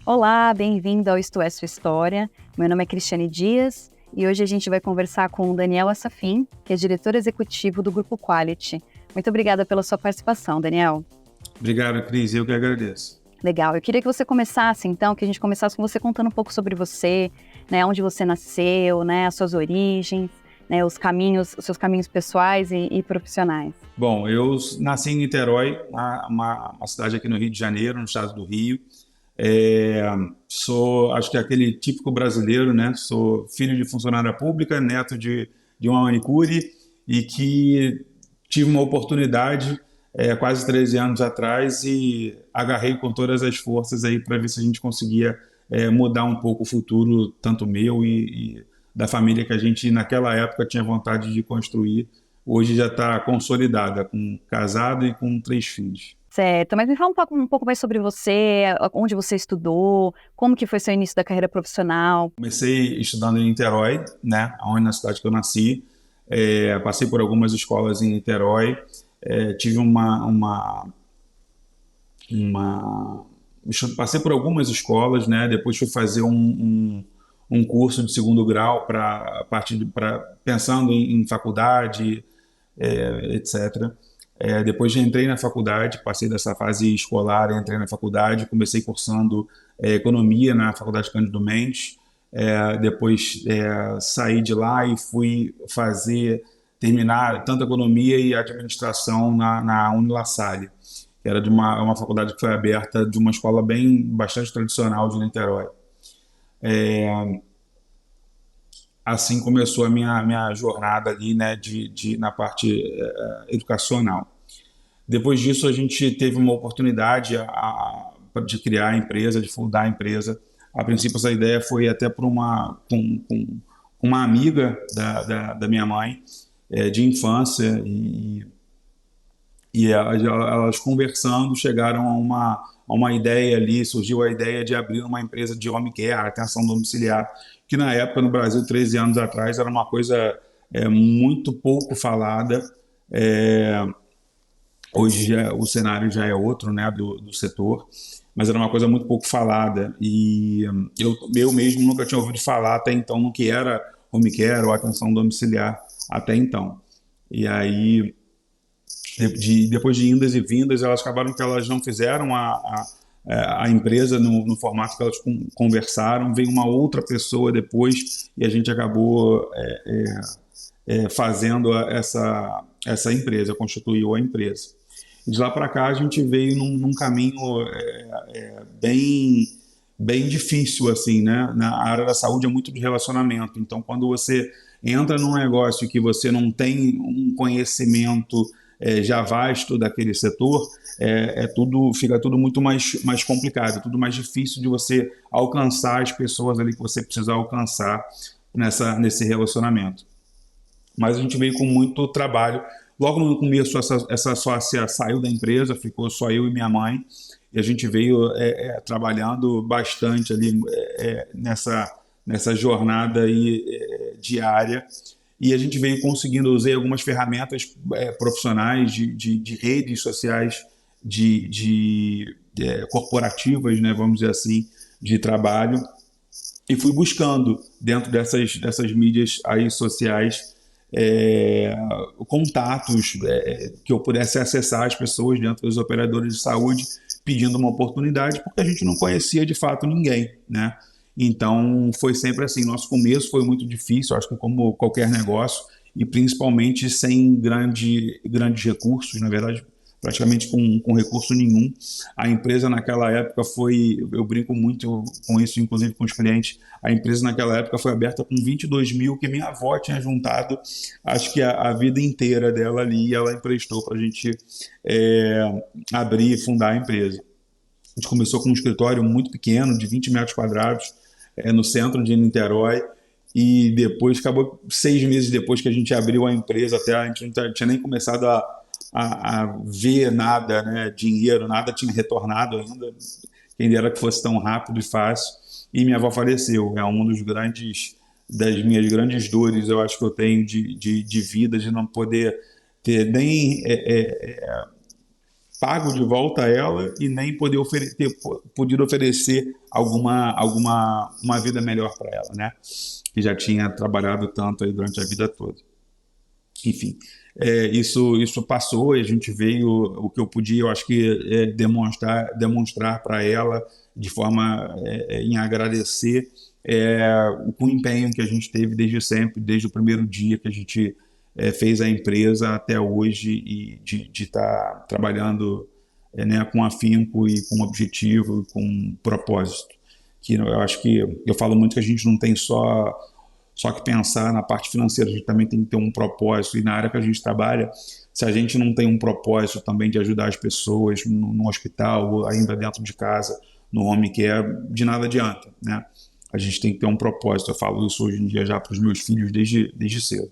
Olá, bem-vindo ao Isto é Sua História. Meu nome é Cristiane Dias e hoje a gente vai conversar com o Daniel Assafin, que é diretor executivo do Grupo Quality. Muito obrigada pela sua participação, Daniel. Obrigado, Cris. Eu que agradeço. Legal, eu queria que você começasse então, que a gente começasse com você contando um pouco sobre você, né, onde você nasceu, né, as suas origens, né, os seus caminhos pessoais e profissionais. Bom, eu nasci em Niterói, uma cidade aqui no Rio de Janeiro, no estado do Rio. É, acho que aquele típico brasileiro, né? Sou filho de funcionária pública, neto de uma manicure e que tive uma oportunidade quase 13 anos atrás e agarrei com todas as forças aí para ver se a gente conseguia mudar um pouco o futuro, tanto meu e da família que a gente naquela época tinha vontade de construir. Hoje já está consolidada, com casado e com 3 filhos. Certo, mas me fala um pouco mais sobre você, onde você estudou, como que foi seu início da carreira profissional. Comecei estudando em Niterói, né, onde na cidade que eu nasci. Passei por algumas escolas em Niterói. Tive uma passei por algumas escolas, né? Depois fui fazer um curso de segundo grau pensando em faculdade, etc. Depois entrei na faculdade, passei dessa fase escolar, entrei na faculdade, comecei cursando economia na Faculdade Cândido Mendes. Depois saí de lá e fui terminar tanto economia e administração na Unila Salle, que era de uma faculdade que foi aberta de uma escola bastante tradicional de Niterói. Assim começou a minha jornada ali, né, na parte educacional. Depois disso, a gente teve uma oportunidade de criar a empresa, de fundar a empresa. A princípio, essa ideia foi até por com uma amiga da minha mãe, de infância, e elas conversando chegaram a uma ideia ali, surgiu a ideia de abrir uma empresa de home care, atenção domiciliar, que na época no Brasil, 13 anos atrás, era uma coisa muito pouco falada. Hoje o cenário já é outro, né, do setor, mas era uma coisa muito pouco falada e eu mesmo nunca tinha ouvido falar até então no que era home care ou atenção domiciliar até então. E aí, depois de indas e vindas, elas acabaram que elas não fizeram a empresa no formato que elas conversaram, veio uma outra pessoa depois e a gente acabou fazendo essa empresa, constituiu a empresa. De lá para cá a gente veio num caminho bem difícil, assim, né? Na área da saúde é muito de relacionamento. Então, quando você entra num negócio que você não tem um conhecimento já vasto daquele setor, fica tudo muito mais complicado, tudo mais difícil de você alcançar as pessoas ali que você precisa alcançar nesse relacionamento. Mas a gente veio com muito trabalho. Logo no começo, essa sócia saiu da empresa, ficou só eu e minha mãe, e a gente veio trabalhando bastante ali nessa jornada aí, diária, e a gente veio conseguindo usar algumas ferramentas profissionais de redes sociais, corporativas, né, vamos dizer assim, de trabalho, e fui buscando dentro dessas mídias aí sociais contatos que eu pudesse acessar as pessoas dentro dos operadores de saúde pedindo uma oportunidade, porque a gente não conhecia de fato ninguém, né? Então foi sempre assim, nosso começo foi muito difícil, acho que como qualquer negócio, e principalmente sem grandes recursos, na verdade praticamente com recurso nenhum. A empresa naquela época eu brinco muito com isso, inclusive com os clientes, a empresa naquela época foi aberta com 22 mil, que minha avó tinha juntado, acho que a vida inteira dela ali, e ela emprestou para a gente abrir e fundar a empresa. A gente começou com um escritório muito pequeno, de 20 metros quadrados, no centro de Niterói, e depois, acabou 6 meses depois que a gente abriu a empresa, até a gente não tinha nem começado a ver nada, né, dinheiro, nada tinha retornado ainda, quem dera que fosse tão rápido e fácil, e minha avó faleceu. É um das minhas grandes dores, eu acho que eu tenho de vida, de não poder ter nem pago de volta a ela e nem ter podido oferecer uma vida melhor para ela, né? Que já tinha trabalhado tanto aí durante a vida toda. Enfim, isso passou e a gente veio, o que eu podia, eu acho que demonstrar para ela de forma em agradecer o empenho que a gente teve desde sempre, desde o primeiro dia que a gente fez a empresa até hoje, e de estar trabalhando né, com afinco e com objetivo, com propósito. Que eu acho que eu falo muito que a gente não tem só que pensar na parte financeira, a gente também tem que ter um propósito, e na área que a gente trabalha, se a gente não tem um propósito também de ajudar as pessoas no hospital, ou ainda dentro de casa, no home care, de nada adianta, né? A gente tem que ter um propósito. Eu falo isso hoje em dia já para os meus filhos desde cedo.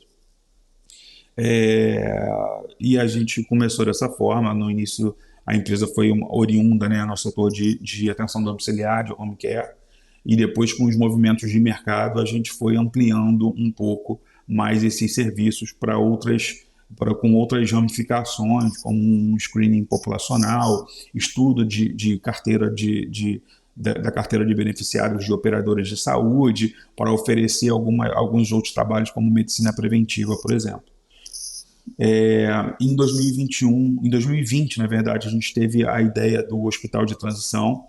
E a gente começou dessa forma. No início, a empresa foi oriunda, né, no setor de atenção domiciliar, de home care, e depois, com os movimentos de mercado, a gente foi ampliando um pouco mais esses serviços com outras ramificações, como um screening populacional, estudo de carteira da carteira de beneficiários de operadores de saúde, para oferecer alguns outros trabalhos, como medicina preventiva, por exemplo. Em 2020, na verdade, a gente teve a ideia do hospital de transição.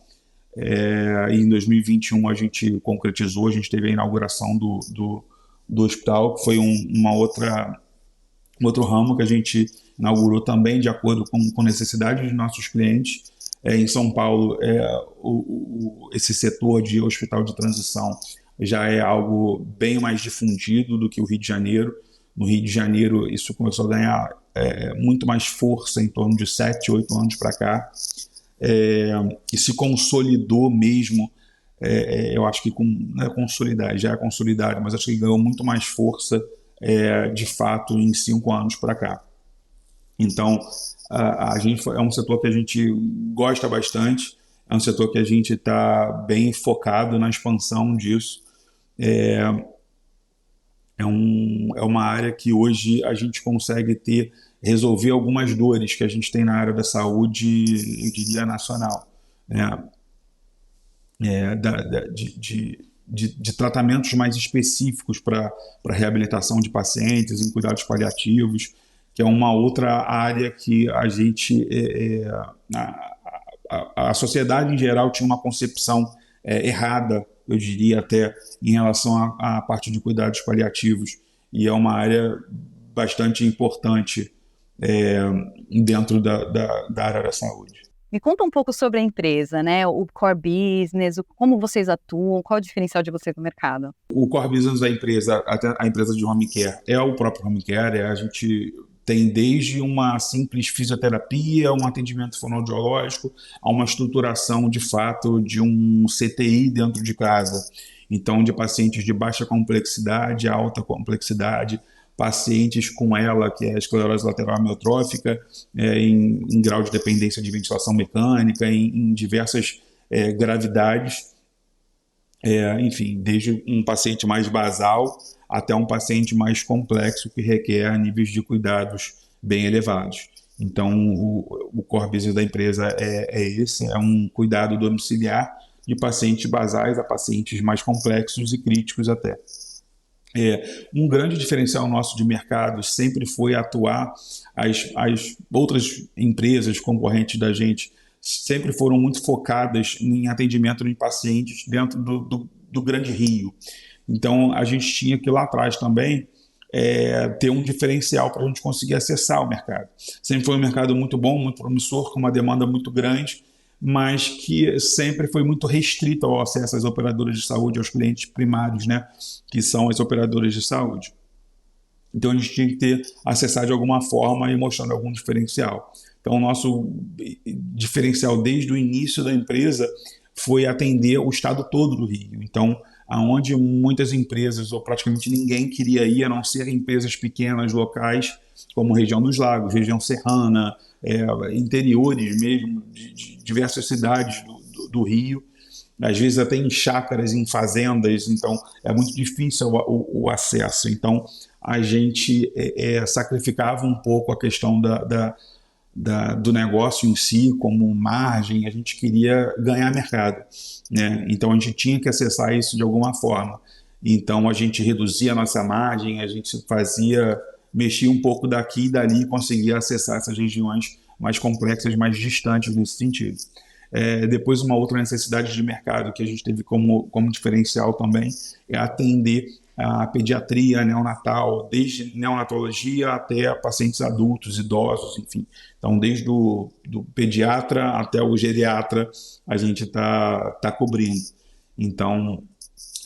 E em 2021 a gente concretizou, a gente teve a inauguração do hospital, que foi um outro ramo que a gente inaugurou também de acordo com necessidades dos nossos clientes. Em São Paulo, esse setor de hospital de transição já é algo bem mais difundido do que o Rio de Janeiro. No Rio de Janeiro, isso começou a ganhar muito mais força em torno de 7, 8 anos para cá, e se consolidou mesmo. Eu acho que não é consolidar, já é consolidado, mas acho que ganhou muito mais força de fato em 5 anos para cá. Então, a gente é um setor que a gente gosta bastante, é um setor que a gente está bem focado na expansão disso. É uma área que hoje a gente consegue resolver algumas dores que a gente tem na área da saúde, eu diria, nacional, né? De tratamentos mais específicos para reabilitação de pacientes em cuidados paliativos, que é uma outra área que a gente, a sociedade em geral tinha uma concepção errada, eu diria, até em relação à parte de cuidados paliativos, e é uma área bastante importante dentro da área da saúde. Me conta um pouco sobre a empresa, né? O core business, como vocês atuam, qual é o diferencial de vocês no mercado? O core business da empresa, até a empresa de home care, é o próprio home care. A gente tem desde uma simples fisioterapia, um atendimento fonoaudiológico, a uma estruturação de fato de um CTI dentro de casa. Então, de pacientes de baixa complexidade, alta complexidade, pacientes com ela, que é a esclerose lateral amiotrófica, em grau de dependência de ventilação mecânica, em diversas gravidades. Enfim, desde um paciente mais basal até um paciente mais complexo que requer níveis de cuidados bem elevados. Então, o core business da empresa é um cuidado domiciliar de pacientes basais a pacientes mais complexos e críticos até. Um grande diferencial nosso de mercado sempre foi atuar. As outras empresas concorrentes da gente sempre foram muito focadas em atendimento de pacientes dentro do Grande Rio. Então, a gente tinha que lá atrás também ter um diferencial para a gente conseguir acessar o mercado. Sempre foi um mercado muito bom, muito promissor, com uma demanda muito grande, mas que sempre foi muito restrito ao acesso às operadoras de saúde, aos clientes primários, né, que são as operadoras de saúde. Então, a gente tinha que acessar de alguma forma e mostrando algum diferencial. Então, o nosso diferencial desde o início da empresa foi atender o estado todo do Rio. Então, aonde muitas empresas, ou praticamente ninguém queria ir, a não ser empresas pequenas, locais, como região dos Lagos, região serrana, interiores mesmo, de diversas cidades do Rio, às vezes até em chácaras, em fazendas. Então é muito difícil o acesso. Então a gente sacrificava um pouco a questão do negócio em si, como margem, a gente queria ganhar mercado, né? Então a gente tinha que acessar isso de alguma forma. Então a gente reduzia a nossa margem, a gente mexia um pouco daqui e dali e conseguia acessar essas regiões mais complexas, mais distantes nesse sentido. Depois, uma outra necessidade de mercado que a gente teve como diferencial também é atender a pediatria neonatal, desde neonatologia até pacientes adultos, idosos, enfim. Então, desde do pediatra até o geriatra, a gente tá cobrindo. Então,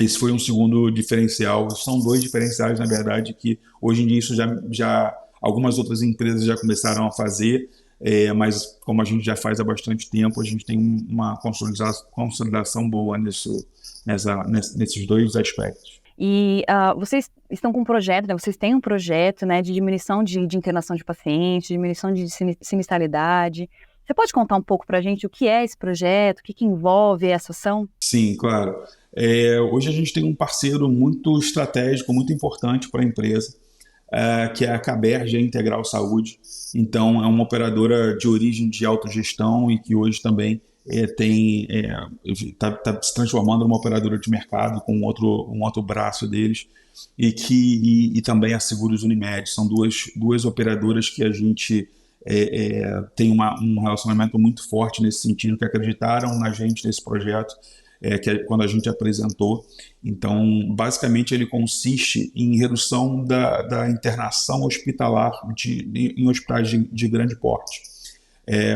esse foi um segundo diferencial. São dois diferenciais, na verdade, que hoje em dia isso já algumas outras empresas já começaram a fazer, mas como a gente já faz há bastante tempo, a gente tem uma consolidação boa nesses dois aspectos. E vocês estão com um projeto, né? Vocês têm um projeto, né, de diminuição de internação de pacientes, diminuição de sinistralidade. Você pode contar um pouco para a gente o que é esse projeto, o que envolve essa ação? Sim, claro. Hoje a gente tem um parceiro muito estratégico, muito importante para a empresa, que é a Caberge Integral Saúde. Então, é uma operadora de origem de autogestão e que hoje também está se transformando numa operadora de mercado com um outro braço deles, e também a Seguros Unimed. São duas operadoras que a gente tem um relacionamento muito forte nesse sentido, que acreditaram na gente nesse projeto, quando a gente apresentou. Então, basicamente, ele consiste em redução da internação hospitalar em hospitais de grande porte.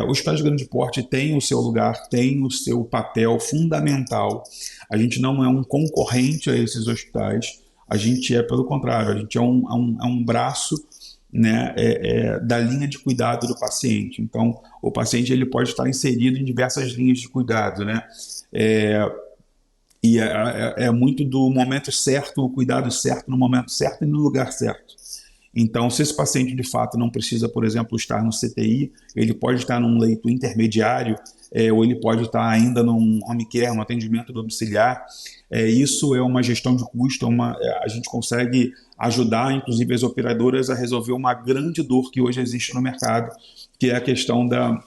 Hospitais de grande porte têm o seu lugar, têm o seu papel fundamental. A gente não é um concorrente a esses hospitais, a gente pelo contrário, a gente é um braço, né, da linha de cuidado do paciente. Então, o paciente ele pode estar inserido em diversas linhas de cuidado, né? E é muito do momento certo, o cuidado certo, no momento certo e no lugar certo. Então, se esse paciente de fato não precisa, por exemplo, estar no CTI, ele pode estar num leito intermediário, ou ele pode estar ainda num home care, no atendimento domiciliar. Isso é uma gestão de custo, a gente consegue ajudar, inclusive, as operadoras a resolver uma grande dor que hoje existe no mercado, que é a questão da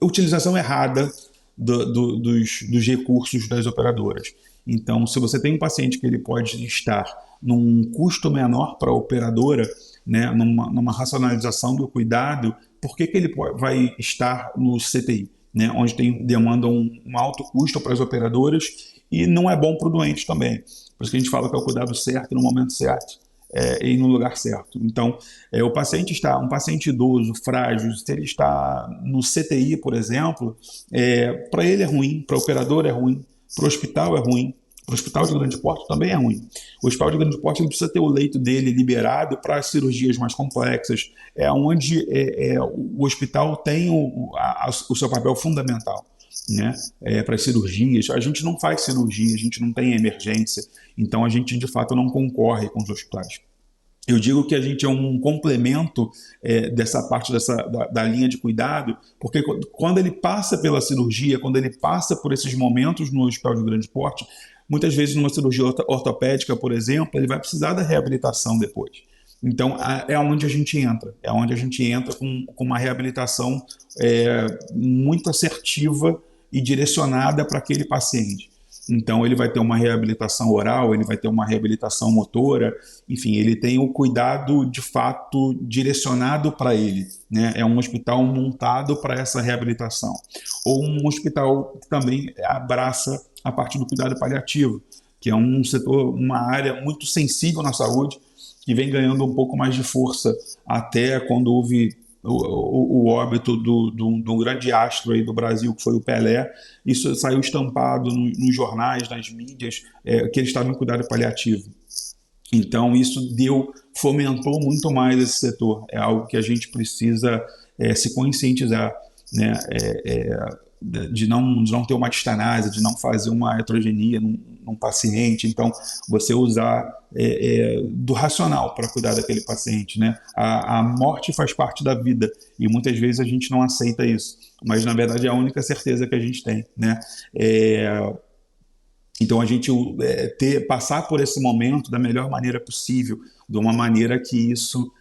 utilização errada dos recursos das operadoras. Então, se você tem um paciente que ele pode estar num custo menor para a operadora, né, numa racionalização do cuidado, por que ele vai estar no CTI, né, onde demanda um alto custo para as operadoras e não é bom para o doente também? Por isso que a gente fala que é o cuidado certo no momento certo. E no lugar certo. Então, um paciente idoso, frágil, se ele está no CTI, por exemplo, para ele é ruim, para a operadora é ruim, para o hospital é ruim, para o hospital de grande porte também é ruim. O hospital de grande porte ele precisa ter o leito dele liberado para as cirurgias mais complexas, onde o hospital tem o seu papel fundamental, né, para as cirurgias. A gente não faz cirurgia, a gente não tem emergência, então a gente de fato não concorre com os hospitais. Eu digo que a gente é um complemento dessa parte da linha de cuidado, porque quando ele passa pela cirurgia, quando ele passa por esses momentos no hospital de grande porte, muitas vezes numa cirurgia ortopédica, por exemplo, ele vai precisar da reabilitação depois. Então, é onde a gente entra com uma reabilitação muito assertiva e direcionada para aquele paciente. Então, ele vai ter uma reabilitação oral, ele vai ter uma reabilitação motora, enfim, ele tem o cuidado, de fato, direcionado para ele, né? É um hospital montado para essa reabilitação. Ou um hospital que também abraça a parte do cuidado paliativo, que é um setor, uma área muito sensível na saúde, que vem ganhando um pouco mais de força até quando houve o óbito do grande astro aí do Brasil, que foi o Pelé. Isso saiu estampado nos jornais, nas mídias, que ele estava em cuidado paliativo. Então isso fomentou muito mais esse setor. É algo que a gente precisa se conscientizar, né? De não ter uma distanase, de não fazer uma heterogenia num paciente. Então, você usar do racional para cuidar daquele paciente, né? A morte faz parte da vida e muitas vezes a gente não aceita isso, mas na verdade é a única certeza que a gente tem, né? Então, a gente passar por esse momento da melhor maneira possível, de uma maneira que isso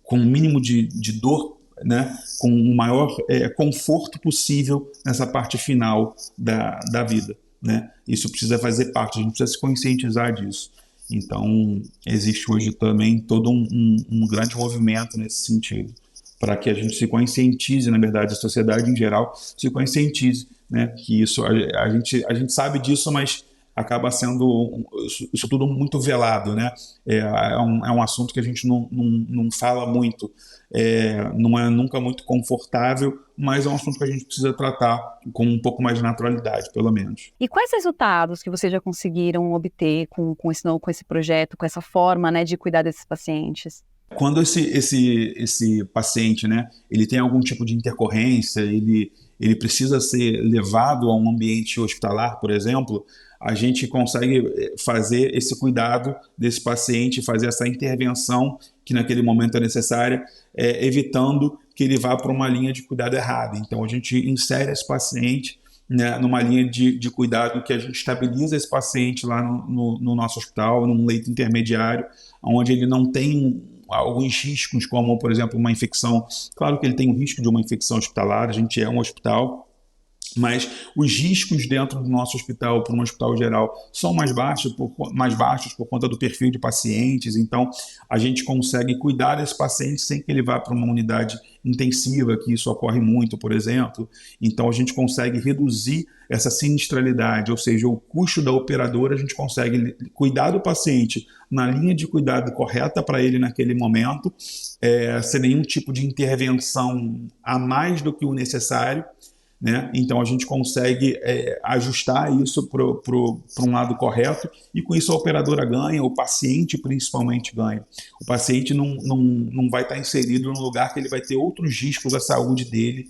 com o mínimo de dor, né, com o maior conforto possível nessa parte final da vida, né? Isso precisa fazer parte, a gente precisa se conscientizar disso. Então, existe hoje também todo um grande movimento nesse sentido, para que a gente se conscientize, na verdade, a sociedade em geral se conscientize, né? Que isso, a gente sabe disso, mas acaba sendo isso tudo muito velado, né? É um assunto que a gente não fala muito, não é nunca muito confortável, mas é um assunto que a gente precisa tratar com um pouco mais de naturalidade, pelo menos. E quais resultados que vocês já conseguiram obter com esse projeto, com essa forma, né, de cuidar desses pacientes? Quando esse paciente, né, ele tem algum tipo de intercorrência, ele precisa ser levado a um ambiente hospitalar, por exemplo, a gente consegue fazer esse cuidado desse paciente, fazer essa intervenção que naquele momento é necessária, evitando que ele vá para uma linha de cuidado errada. Então a gente insere esse paciente, né, numa linha de cuidado que a gente estabiliza esse paciente lá no nosso hospital, num leito intermediário, onde ele não tem alguns riscos, como, por exemplo, uma infecção. Claro que ele tem o risco de uma infecção hospitalar, a gente é um hospital, mas os riscos dentro do nosso hospital, para um hospital geral, são mais baixos por conta do perfil de pacientes. Então, a gente consegue cuidar desse paciente sem que ele vá para uma unidade intensiva, que isso ocorre muito, por exemplo. Então, a gente consegue reduzir essa sinistralidade, ou seja, o custo da operadora, a gente consegue cuidar do paciente na linha de cuidado correta para ele naquele momento, sem nenhum tipo de intervenção a mais do que o necessário, né? Então a gente consegue ajustar isso para um lado correto, e com isso a operadora ganha, o paciente principalmente ganha. O paciente não vai estar inserido num lugar que ele vai ter outros riscos à saúde dele,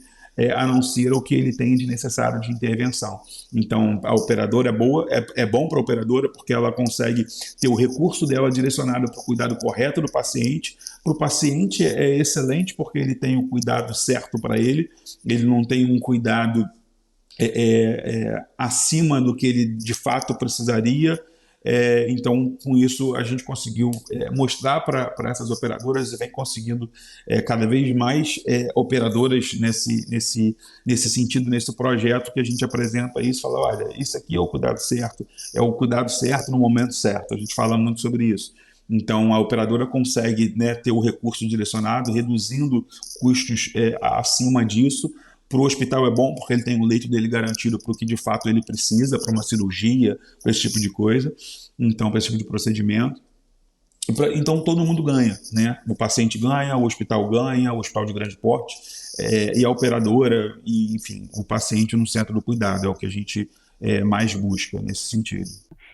a não ser o que ele tem de necessário de intervenção. Então a operadora é boa, é bom para a operadora porque ela consegue ter o recurso dela direcionado para o cuidado correto do paciente. Para o paciente é excelente porque ele tem o cuidado certo para ele não tem um cuidado acima do que ele de fato precisaria. Então, com isso, a gente conseguiu mostrar para essas operadoras e vem conseguindo cada vez mais operadoras nesse sentido, nesse projeto que a gente apresenta isso, fala, olha, isso aqui é o cuidado certo no momento certo. A gente fala muito sobre isso. Então, a operadora consegue, né, ter o recurso direcionado, reduzindo custos acima disso. Para o hospital é bom porque ele tem o leito dele garantido para o que de fato ele precisa, para uma cirurgia, para esse tipo de coisa, então para esse tipo de procedimento. Então todo mundo ganha, né? O paciente ganha, o hospital de grande porte, e a operadora, e enfim, o paciente no centro do cuidado, é o que a gente mais busca nesse sentido.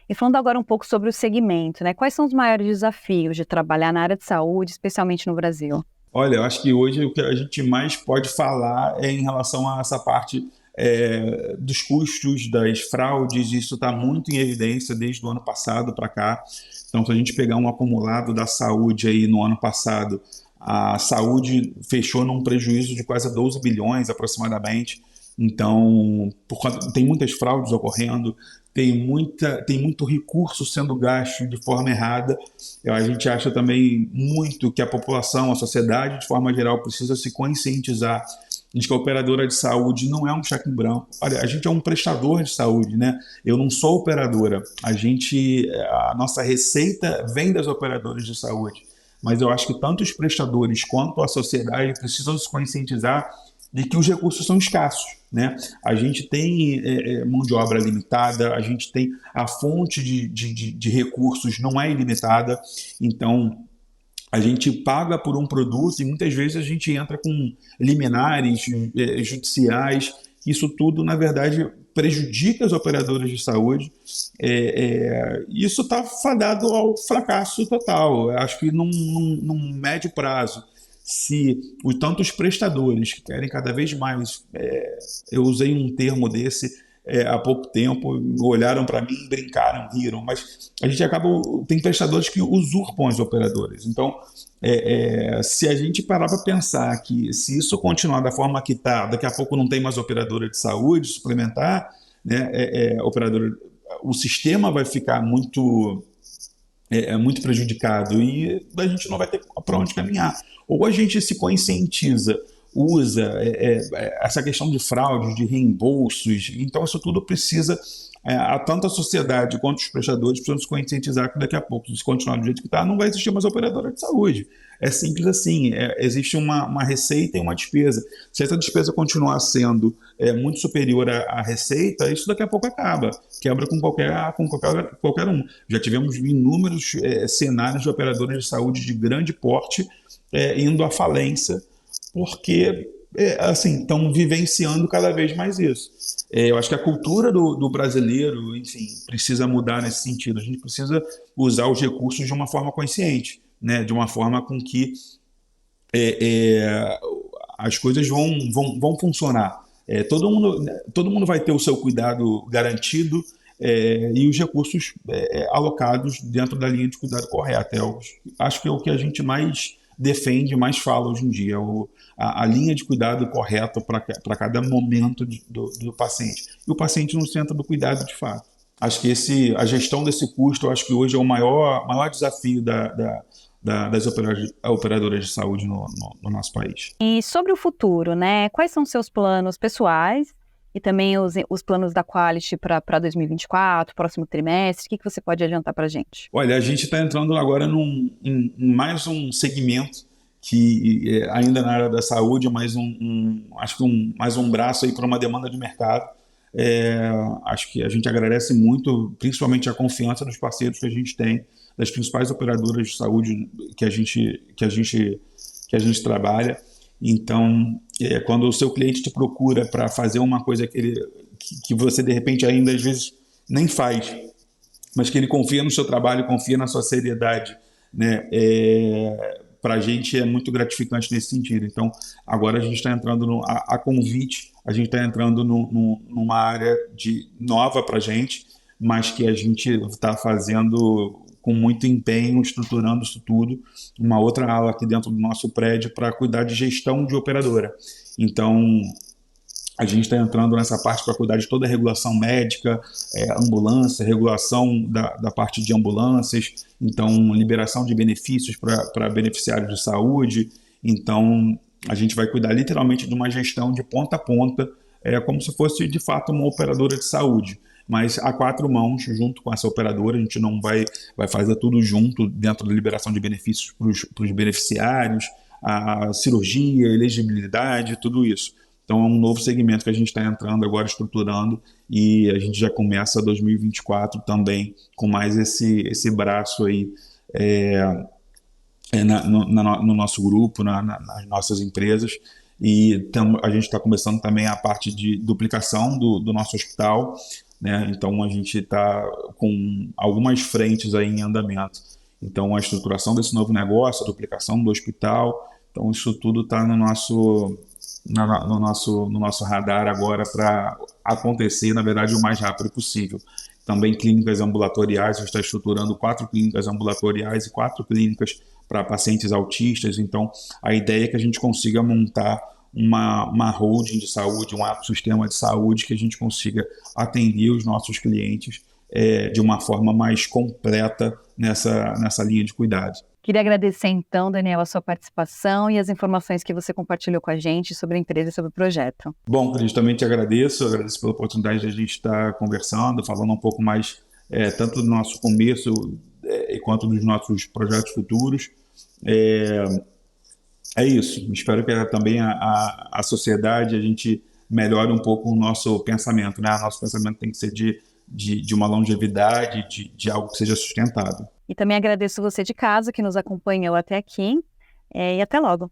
E falando agora um pouco sobre o segmento, né? Quais são os maiores desafios de trabalhar na área de saúde, especialmente no Brasil? Olha, eu acho que hoje o que a gente mais pode falar é em relação a essa parte dos custos, das fraudes. Isso está muito em evidência desde o ano passado para cá. Então, se a gente pegar um acumulado da saúde aí no ano passado, a saúde fechou num prejuízo de quase 12 bilhões aproximadamente. Então, tem muitas fraudes ocorrendo, tem muito recurso sendo gasto de forma errada. A gente acha também muito que a população, a sociedade de forma geral, precisa se conscientizar de que a operadora de saúde não é um cheque em branco. Olha, a gente é um prestador de saúde, né? Eu não sou operadora. A nossa receita vem das operadoras de saúde. Mas eu acho que tanto os prestadores quanto a sociedade precisam se conscientizar de que os recursos são escassos, né? A gente tem mão de obra limitada, a gente tem a fonte de recursos não é ilimitada, então a gente paga por um produto e muitas vezes a gente entra com liminares judiciais. Isso tudo, na verdade, prejudica as operadoras de saúde. Isso está fadado ao fracasso total. Eu acho que num médio prazo, se tantos prestadores que querem cada vez mais, eu usei um termo desse há pouco tempo, olharam para mim, brincaram, riram, mas a gente tem prestadores que usurpam as operadoras. Então, se a gente parar para pensar que se isso continuar da forma que está, daqui a pouco não tem mais operadora de saúde suplementar, né, o sistema vai ficar muito é muito prejudicado e a gente não vai ter para onde caminhar. Ou a gente se conscientiza, usa essa questão de fraude, de reembolsos, então isso tudo precisa, tanto a sociedade quanto os prestadores precisam se conscientizar que daqui a pouco, se continuar do jeito que está, não vai existir mais operadora de saúde. É simples assim, existe uma receita e uma despesa. Se essa despesa continuar sendo muito superior à receita, isso daqui a pouco acaba, quebra com qualquer um. Já tivemos inúmeros cenários de operadoras de saúde de grande porte indo à falência, porque assim, estão vivenciando cada vez mais isso. Eu acho que a cultura do brasileiro, enfim, precisa mudar nesse sentido. A gente precisa usar os recursos de uma forma consciente, né? De uma forma com que as coisas vão funcionar. Todo mundo vai ter o seu cuidado garantido e os recursos alocados dentro da linha de cuidado correta. Acho que é o que a gente mais defende, mais fala hoje em dia, a linha de cuidado correta para cada momento do paciente. E o paciente no centro do cuidado de fato. Acho que a gestão desse custo, acho que hoje é o maior desafio das operadoras de saúde no nosso país. E sobre o futuro, né? Quais são seus planos pessoais e também os planos da Qualit para 2024, próximo trimestre? O que você pode adiantar para a gente? Olha, a gente está entrando agora em mais um segmento que ainda na área da saúde, acho que mais um braço aí para uma demanda de mercado. Acho que a gente agradece muito, principalmente a confiança dos parceiros que a gente tem, das principais operadoras de saúde que a gente trabalha. Então, quando o seu cliente te procura para fazer uma coisa que você de repente ainda às vezes nem faz, mas que ele confia no seu trabalho, confia na sua seriedade, né? Para a gente é muito gratificante nesse sentido. Então, agora a gente está entrando a convite, a gente está entrando numa área nova para a gente, mas que a gente está fazendo com muito empenho, estruturando isso tudo, uma outra ala aqui dentro do nosso prédio para cuidar de gestão de operadora. Então, a gente está entrando nessa parte para cuidar de toda a regulação médica, ambulância, regulação da parte de ambulâncias, então liberação de benefícios para beneficiários de saúde. Então, a gente vai cuidar literalmente de uma gestão de ponta a ponta, como se fosse de fato uma operadora de saúde. Mas a quatro mãos, junto com essa operadora, a gente não vai fazer tudo junto dentro da liberação de benefícios para os beneficiários, a cirurgia, elegibilidade, tudo isso. Então é um novo segmento que a gente está entrando agora, estruturando, e a gente já começa 2024 também com mais esse braço aí no nosso grupo, nas nossas empresas. E a gente está começando também a parte de duplicação do nosso hospital, né? Então a gente está com algumas frentes aí em andamento. Então a estruturação desse novo negócio, a duplicação do hospital, então isso tudo está no nosso radar agora para acontecer, na verdade, o mais rápido possível. Também clínicas ambulatoriais, a gente está estruturando 4 clínicas ambulatoriais e 4 clínicas para pacientes autistas. Então a ideia é que a gente consiga montar uma holding de saúde, um ecossistema de saúde que a gente consiga atender os nossos clientes de uma forma mais completa nessa linha de cuidado. Queria agradecer então, Daniel, a sua participação e as informações que você compartilhou com a gente sobre a empresa e sobre o projeto. Bom, Cris, também te agradeço pela oportunidade de a gente estar conversando, falando um pouco mais tanto do nosso começo quanto dos nossos projetos futuros. É isso, espero que também a sociedade, a gente melhore um pouco o nosso pensamento, né? Nosso pensamento tem que ser de uma longevidade, de algo que seja sustentável. E também agradeço você de casa que nos acompanhou até aqui e até logo.